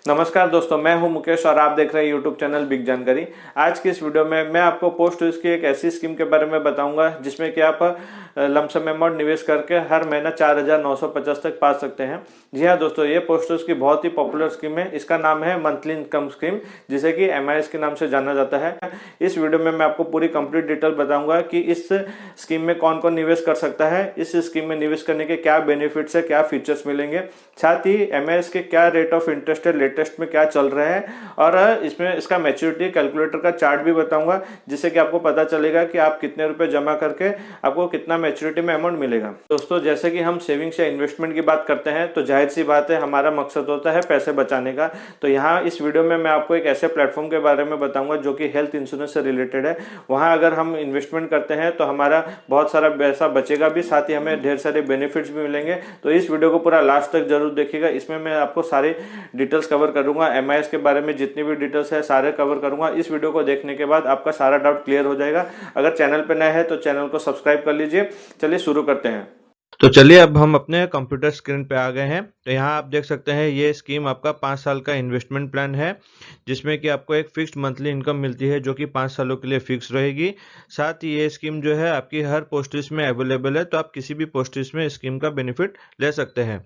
नमस्कार दोस्तों, मैं हूं मुकेश और आप देख रहे हैं यूट्यूब चैनल बिग जानकारी। आज की इस वीडियो में मैं आपको पोस्ट ऑफिस की एक ऐसी स्कीम के बारे में बताऊंगा जिसमें कि आप लमसम अमाउंट निवेश करके हर महीना 4,950 तक पा सकते हैं। जी हाँ दोस्तों, ये पोस्ट ऑफिस की बहुत ही पॉपुलर स्कीम है। इसका नाम है मंथली इनकम स्कीम, जिसे कि MIS के नाम से जाना जाता है। इस वीडियो में मैं आपको पूरी कंप्लीट डिटेल बताऊंगा कि इस स्कीम में कौन कौन निवेश कर सकता है, इस स्कीम में निवेश करने के क्या बेनिफिट्स है, क्या फीचर्स मिलेंगे, साथ ही MIS के क्या रेट ऑफ इंटरेस्ट है, लेटेस्ट में क्या चल रहा है, और इसमें इसका मैच्योरिटी कैलकुलेटर का चार्ट भी बताऊंगा, जिससे कि आपको पता चलेगा कि आप कितने रुपए जमा करके आपको कितना मैच्योरिटी में अमाउंट मिलेगा। दोस्तों, जैसे कि हम सेविंग्स या इन्वेस्टमेंट की बात करते हैं तो जाहिर सी बात है हमारा मकसद होता है पैसे बचाने का। तो यहाँ इस वीडियो में मैं आपको एक ऐसे प्लेटफॉर्म के बारे में बताऊंगा जो कि हेल्थ इंश्योरेंस से रिलेटेड है। वहाँ अगर हम इन्वेस्टमेंट करते हैं तो हमारा बहुत सारा पैसा बचेगा भी, साथ ही हमें ढेर सारे बेनिफिट्स भी मिलेंगे। तो इस वीडियो को पूरा लास्ट तक जरूर देखिएगा। इसमें मैं आपको सारी डिटेल्स कवर करूंगा, MIS के बारे में जितनी भी डिटेल्स है सारे कवर करूंगा। इस वीडियो को देखने के बाद आपका सारा डाउट क्लियर हो जाएगा। अगर चैनल पे नए हैं तो चैनल को सब्सक्राइब कर लीजिए। चलिए शुरू करते हैं। तो चलिए अब हम अपने कंप्यूटर स्क्रीन पे आ गए हैं। तो यहाँ आप देख सकते हैं ये स्कीम आपका 5 साल का इन्वेस्टमेंट प्लान है, जिसमें कि आपको एक फिक्स्ड मंथली इनकम मिलती है जो कि 5 सालों के लिए फिक्स रहेगी। साथ ही ये स्कीम जो है आपकी हर पोस्ट ऑफिस में अवेलेबल है, तो आप किसी भी पोस्ट ऑफिस में स्कीम का बेनिफिट ले सकते हैं।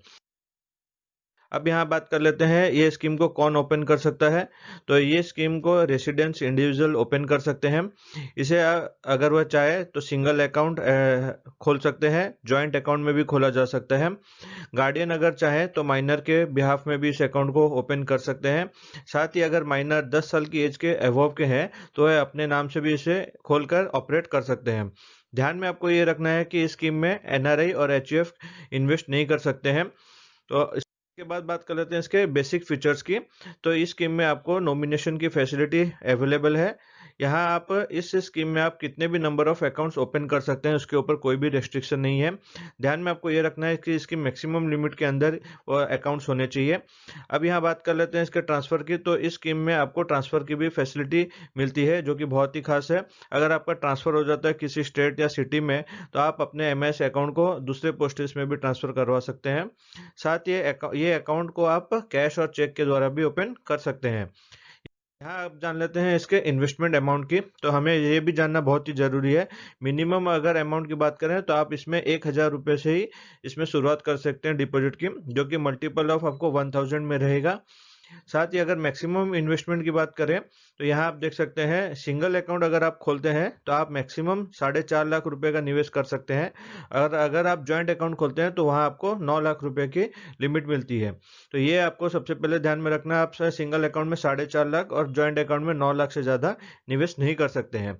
अब यहाँ बात कर लेते हैं ये स्कीम को कौन ओपन कर सकता है। तो ये स्कीम को रेसिडेंट्स इंडिविजुअल ओपन कर सकते हैं। इसे अगर वह चाहे तो सिंगल अकाउंट खोल सकते हैं, जॉइंट अकाउंट में भी खोला जा सकता है। गार्डियन अगर चाहे तो माइनर के बिहाफ में भी इस अकाउंट को ओपन कर सकते हैं। साथ ही अगर माइनर 10 साल की एज के अबव के हैं तो वह अपने नाम से भी इसे खोलकर ऑपरेट कर सकते हैं। ध्यान में आपको ये रखना है कि इस स्कीम में NRI और HUF इन्वेस्ट नहीं कर सकते हैं। तो इसके बाद बात कर लेते हैं इसके बेसिक फीचर्स की। तो इस स्कीम में आपको नॉमिनेशन की फैसिलिटी अवेलेबल है। यहाँ आप इस स्कीम में आप कितने भी नंबर ऑफ अकाउंट्स ओपन कर सकते हैं, उसके ऊपर कोई भी रेस्ट्रिक्शन नहीं है। ध्यान में आपको ये रखना है कि इसकी मैक्सिमम लिमिट के अंदर अकाउंट्स होने चाहिए। अब यहाँ बात कर लेते हैं इसके ट्रांसफर की। तो इस स्कीम में आपको ट्रांसफर की भी फैसिलिटी मिलती है जो कि बहुत ही खास है। अगर आपका ट्रांसफर हो जाता है किसी स्टेट या सिटी में तो आप अपने MIS अकाउंट को दूसरे पोस्ट ऑफिस में भी ट्रांसफर करवा सकते हैं। साथ ये अकाउंट को आप कैश और चेक के द्वारा भी ओपन कर सकते हैं। यहाँ आप जान लेते हैं इसके इन्वेस्टमेंट अमाउंट की। तो हमें ये भी जानना बहुत ही जरूरी है। मिनिमम अगर अमाउंट की बात करें तो आप इसमें 1,000 रुपये से ही इसमें शुरुआत कर सकते हैं डिपॉजिट की, जो कि मल्टीपल ऑफ आपको 1,000 में रहेगा। साथ ही अगर मैक्सिमम इन्वेस्टमेंट की बात करें तो यहाँ आप देख सकते हैं सिंगल अकाउंट अगर आप खोलते हैं तो आप मैक्सिमम 4.5 लाख रुपए का निवेश कर सकते हैं। और अगर आप जॉइंट अकाउंट खोलते हैं तो वहाँ आपको 9 लाख रुपए की लिमिट मिलती है। तो ये आपको सबसे पहले ध्यान में रखना है, आप सिंगल अकाउंट में 4.5 लाख और जॉइंट अकाउंट में 9 लाख से ज्यादा निवेश नहीं कर सकते हैं।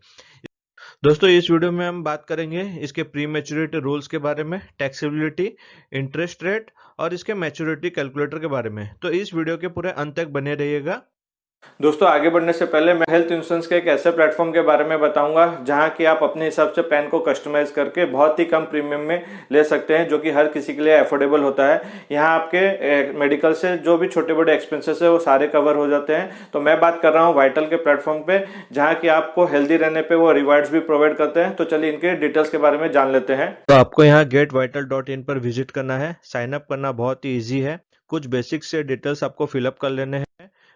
दोस्तों, इस वीडियो में हम बात करेंगे इसके प्री मैच्योरिटी रूल्स के बारे में, टैक्सेबिलिटी, इंटरेस्ट रेट और इसके मैच्योरिटी कैलकुलेटर के बारे में। तो इस वीडियो के पूरे अंत तक बने रहिएगा। दोस्तों, आगे बढ़ने से पहले मैं हेल्थ इंश्योरेंस के एक ऐसे प्लेटफॉर्म के बारे में बताऊंगा जहां कि आप अपने हिसाब से प्लान को कस्टमाइज करके बहुत ही कम प्रीमियम में ले सकते हैं, जो कि हर किसी के लिए अफोर्डेबल होता है। यहां आपके मेडिकल से जो भी छोटे बड़े एक्सपेंसेस है वो सारे कवर हो जाते हैं। तो मैं बात कर रहा हूँ वाइटल के प्लेटफॉर्म पे, जहाँ की आपको हेल्दी रहने पे वो रिवार्ड्स भी प्रोवाइड करते हैं। तो चलिए इनके डिटेल्स के बारे में जान लेते हैं। तो आपको यहाँ getvital.in पर विजिट करना है। साइन अप करना बहुत ही इजी है। कुछ बेसिक से डिटेल्स आपको फिलअप कर लेने हैं।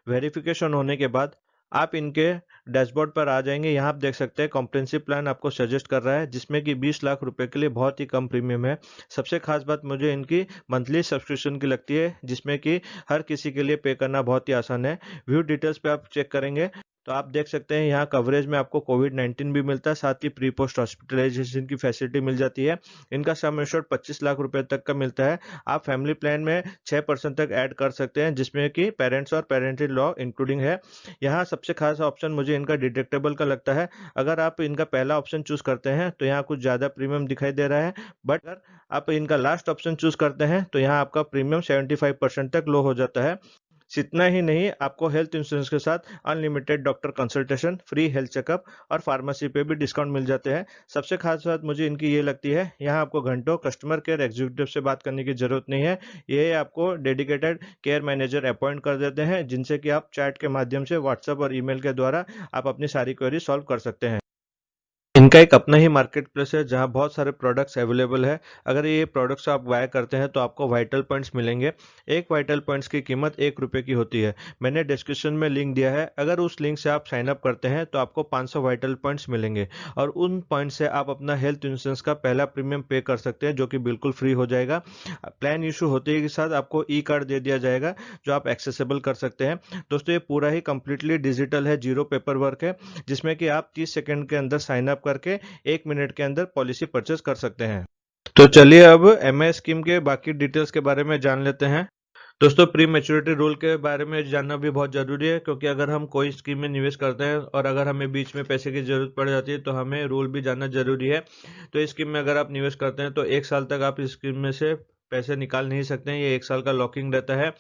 वेरिफिकेशन होने के बाद आप इनके डैशबोर्ड पर आ जाएंगे। यहाँ आप देख सकते हैं कॉम्प्रिहेंसिव प्लान आपको सजेस्ट कर रहा है, जिसमें कि 20 लाख रुपए के लिए बहुत ही कम प्रीमियम है। सबसे खास बात मुझे इनकी मंथली सब्सक्रिप्शन की लगती है, जिसमें कि हर किसी के लिए पे करना बहुत ही आसान है। व्यू डिटेल्स पे आप चेक करेंगे तो आप देख सकते हैं यहाँ कवरेज में आपको कोविड-19 भी मिलता है, साथ ही प्री पोस्ट हॉस्पिटलाइजेशन की फैसिलिटी मिल जाती है। इनका सम एश्योर्ड 25 लाख रुपए तक का मिलता है। आप फैमिली प्लान में 6% तक ऐड कर सकते हैं, जिसमें कि पेरेंट्स और पेरेंटल लॉ इंक्लूडिंग है। यहाँ सबसे खास ऑप्शन मुझे इनका डिडक्टेबल का लगता है। अगर आप इनका पहला ऑप्शन चूज करते हैं तो यहाँ कुछ ज्यादा प्रीमियम दिखाई दे रहा है, बट अगर आप इनका लास्ट ऑप्शन चूज करते हैं तो यहाँ आपका प्रीमियम 75% तक लो हो जाता है। इतना ही नहीं, आपको हेल्थ इंश्योरेंस के साथ unlimited doctor consultation, free health checkup और फार्मेसी पे भी डिस्काउंट मिल जाते हैं। सबसे खास बात मुझे इनकी ये लगती है, यहाँ आपको घंटों कस्टमर केयर एग्जीक्यूटिव से बात करने की जरूरत नहीं है। ये आपको डेडिकेटेड केयर मैनेजर अपॉइंट कर देते हैं, जिनसे कि आप चैट के माध्यम से, व्हाट्सएप और ईमेल के द्वारा आप अपनी सारी क्वेरी सॉल्व कर सकते हैं। इनका एक अपना ही मार्केट प्लेस है जहां बहुत सारे प्रोडक्ट्स अवेलेबल है। अगर ये प्रोडक्ट्स आप बाय करते हैं तो आपको वाइटल पॉइंट्स मिलेंगे। एक वाइटल पॉइंट्स की कीमत 1 रुपये की होती है। मैंने डिस्क्रिप्शन में लिंक दिया है, अगर उस लिंक से आप साइन अप करते हैं तो आपको 500 वाइटल पॉइंट्स मिलेंगे और उन पॉइंट्स से आप अपना हेल्थ इंश्योरेंस का पहला प्रीमियम पे कर सकते हैं, जो कि बिल्कुल फ्री हो जाएगा। प्लान इशू होते ही के साथ आपको ई कार्ड दे दिया जाएगा जो आप एक्सेसिबल कर सकते हैं। दोस्तों, ये पूरा ही कंप्लीटली डिजिटल है, जीरो पेपर वर्क है, जिसमें कि आप 30 सेकंड के अंदर साइन अप करके 1 मिनट के अंदर पॉलिसी परचेज कर सकते हैं। तो चलिए अब एमआई स्कीम के बाकी डिटेल्स के बारे में जान लेते हैं। दोस्तों, प्री मैच्योरिटी रूल के बारे में जानना भी बहुत ज़रूरी है, क्योंकि अगर हम कोई स्कीम में निवेश करते हैं और अगर हमें बीच में पैसे की ज़रूरत पड़ जाती है तो हमें रूल भी जानना ज़रूरी है। तो इस स्कीम में अगर आप निवेश करते हैं तो 1 साल तक आप इस स्कीम में से पैसे निकाल नहीं सकते हैं। ये 1 साल का लॉकिंग रहता है।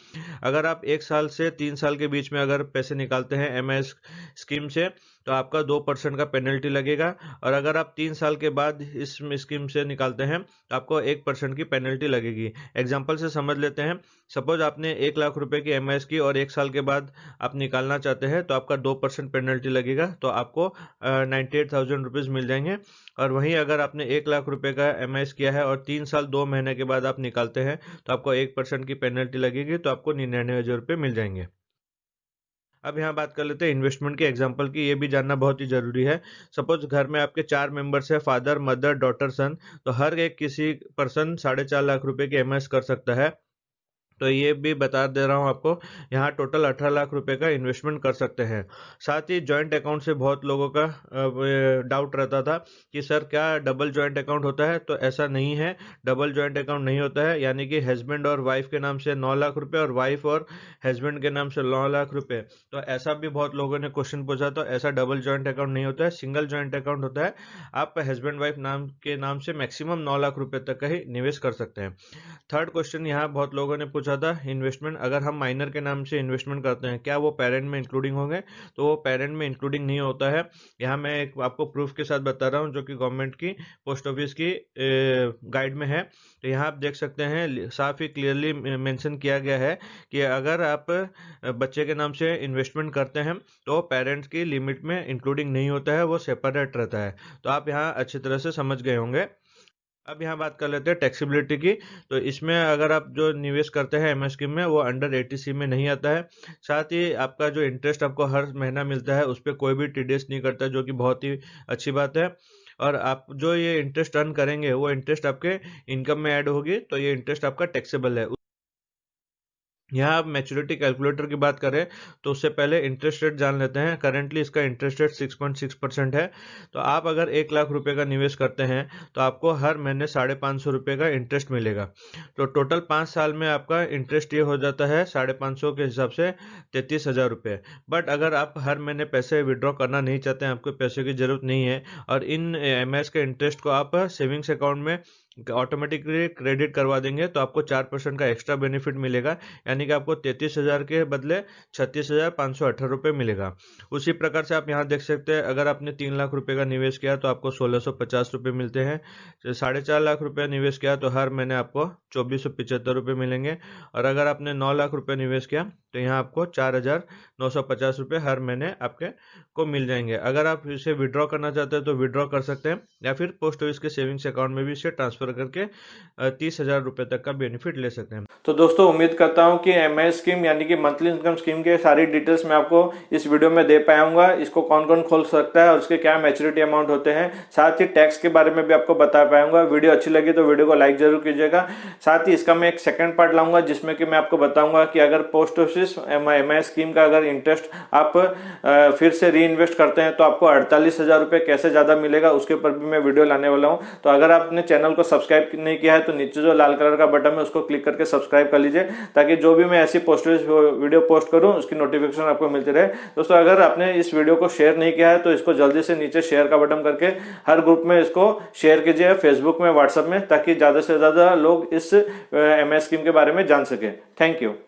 अगर आप 1 साल से 3 साल के बीच में अगर पैसे निकालते हैं एमआई स्कीम से तो आपका 2% का पेनल्टी लगेगा, और अगर आप 3 साल के बाद इस स्कीम से निकालते हैं तो आपको 1% की पेनल्टी लगेगी। एग्जाम्पल से समझ लेते हैं। सपोज आपने 1 लाख रुपए की एमआई की और 1 साल के बाद आप निकालना चाहते हैं तो आपका 2% पेनल्टी लगेगा, तो आपको 98,000 रुपीज़ मिल जाएंगे। और वहीं अगर आपने 1 लाख रुपए का एमआई किया है और 3 साल 2 महीने के बाद आप निकालते हैं तो आपको 1% की पेनल्टी लगेगी, तो आपको 99,000 रुपये मिल जाएंगे। अब यहाँ बात कर लेते हैं इन्वेस्टमेंट के एग्जाम्पल की। ये भी जानना बहुत ही जरूरी है। सपोज घर में आपके 4 मेंबर्स है, फादर, मदर, डॉटर, सन। तो हर एक किसी पर्सन 4.5 लाख रुपए की एमआई कर सकता है। तो ये भी बता दे रहा हूँ आपको, यहाँ टोटल 18 लाख रुपए का इन्वेस्टमेंट कर सकते हैं। साथ ही जॉइंट अकाउंट से बहुत लोगों का डाउट रहता था कि सर क्या डबल जॉइंट अकाउंट होता है? तो ऐसा नहीं है, डबल जॉइंट अकाउंट नहीं होता है। यानी कि हस्बैंड और वाइफ के नाम से 9 लाख रुपए और वाइफ और हस्बैंड के नाम से 9 लाख रुपए। तो ऐसा भी बहुत लोगों ने क्वेश्चन पूछा, तो ऐसा डबल जॉइंट अकाउंट नहीं होता है, सिंगल जॉइंट अकाउंट होता है। आप हस्बैंड वाइफ नाम से मैक्सिमम 9 लाख रुपए तक का ही निवेश कर सकते हैं। थर्ड क्वेश्चन यहाँ बहुत लोगों ने पूछा था, इन्वेस्टमेंट अगर हम माइनर के नाम से इन्वेस्टमेंट करते हैं क्या वो पेरेंट में इंक्लूडिंग होंगे? तो वो पेरेंट में इंक्लूडिंग नहीं होता है। यहाँ मैं एक आपको प्रूफ के साथ बता रहा हूँ, जो कि गवर्नमेंट की पोस्ट ऑफिस की गाइड में है। तो यहाँ आप देख सकते हैं, साफ ही क्लियरली मेंशन किया गया है कि अगर आप बच्चे के नाम से इन्वेस्टमेंट करते हैं तो पेरेंट्स की लिमिट में इंक्लूडिंग नहीं होता है, वो सेपरेट रहता है। तो आप यहाँ अच्छी तरह से समझ गए होंगे। अब यहाँ बात कर लेते हैं टैक्सेबिलिटी की। तो इसमें अगर आप जो निवेश करते हैं एमआई स्कीम में, वो अंडर 80C में नहीं आता है। साथ ही आपका जो इंटरेस्ट आपको हर महीना मिलता है उस पर कोई भी टीडीएस नहीं करता, जो कि बहुत ही अच्छी बात है। और आप जो ये इंटरेस्ट अर्न करेंगे वो इंटरेस्ट आपके इनकम में ऐड होगी, तो ये इंटरेस्ट आपका टैक्सेबल है। यहाँ आप मैच्योरिटी कैलकुलेटर की बात करें तो उससे पहले इंटरेस्ट रेट जान लेते हैं। करेंटली इसका इंटरेस्ट रेट 6.6% है। तो आप अगर 1 लाख रुपए का निवेश करते हैं तो आपको हर महीने 550 रुपये का इंटरेस्ट मिलेगा। तो टोटल 5 साल में आपका इंटरेस्ट ये हो जाता है 550 के हिसाब से 33,000 रुपये। बट अगर आप हर महीने पैसे विड्रॉ करना नहीं चाहते हैं, आपको पैसे की जरूरत नहीं है, और इन एमआई के इंटरेस्ट को आप सेविंग्स अकाउंट में ऑटोमेटिकली क्रेडिट करवा देंगे तो आपको 4% का एक्स्ट्रा बेनिफिट मिलेगा। यानी कि आपको 33,000 के बदले 36,518 रुपये मिलेगा। उसी प्रकार से आप यहाँ देख सकते हैं, अगर आपने 3 लाख रुपए का निवेश किया तो आपको 1,650 रुपये मिलते हैं। 4.5 लाख रुपये निवेश किया तो हर महीने आपको 2,475 रुपये मिलेंगे। और अगर आपने 9 लाख रुपये निवेश किया तो यहाँ आपको 4,950 रुपये हर महीने आपके को मिल जाएंगे। अगर आप इसे विड्रॉ करना चाहते हैं तो विड्रॉ कर सकते हैं, या फिर पोस्ट ऑफिस के सेविंग्स अकाउंट में भी इसे ट्रांसफर करके 30,000 रुपये तक का बेनिफिट ले सकते हैं। तो दोस्तों, उम्मीद करता हूं कि एमआई स्कीम यानी कि मंथली इनकम स्कीम के सारी डिटेल्स मैं आपको इस वीडियो में दे पाऊंगा। इसको कौन कौन खोल सकता है और उसके क्या मैच्योरिटी अमाउंट होते हैं, साथ ही टैक्स के बारे में भी आपको बता पाऊंगा। वीडियो अच्छी लगी तो वीडियो को लाइक जरूर कीजिएगा। साथ ही इसका मैं एक सेकंड पार्ट लाऊंगा जिसमें कि मैं आपको बताऊंगा कि अगर पोस्ट ऑफिस एमआई स्कीम का अगर इंटरेस्ट आप फिर से री इन्वेस्ट करते हैं तो आपको 48,000 रुपये कैसे ज्यादा मिलेगा, उसके ऊपर भी मैं वीडियो लाने वाला हूं। तो अगर आपने चैनल को सब्सक्राइब नहीं किया है तो नीचे जो लाल कलर का बटन है उसको क्लिक करके सब्सक्राइब कर लीजिए, ताकि जो भी मैं ऐसी वीडियो पोस्ट करूं उसकी नोटिफिकेशन आपको मिलती रहे। दोस्तों, अगर आपने इस वीडियो को शेयर नहीं किया है तो इसको जल्दी से नीचे शेयर का बटन करके हर ग्रुप में इसको शेयर कीजिए, फेसबुक में, व्हाट्सएप में, ताकि ज्यादा से ज्यादा लोग इस एमआई स्कीम के बारे में जान सके। Thank you.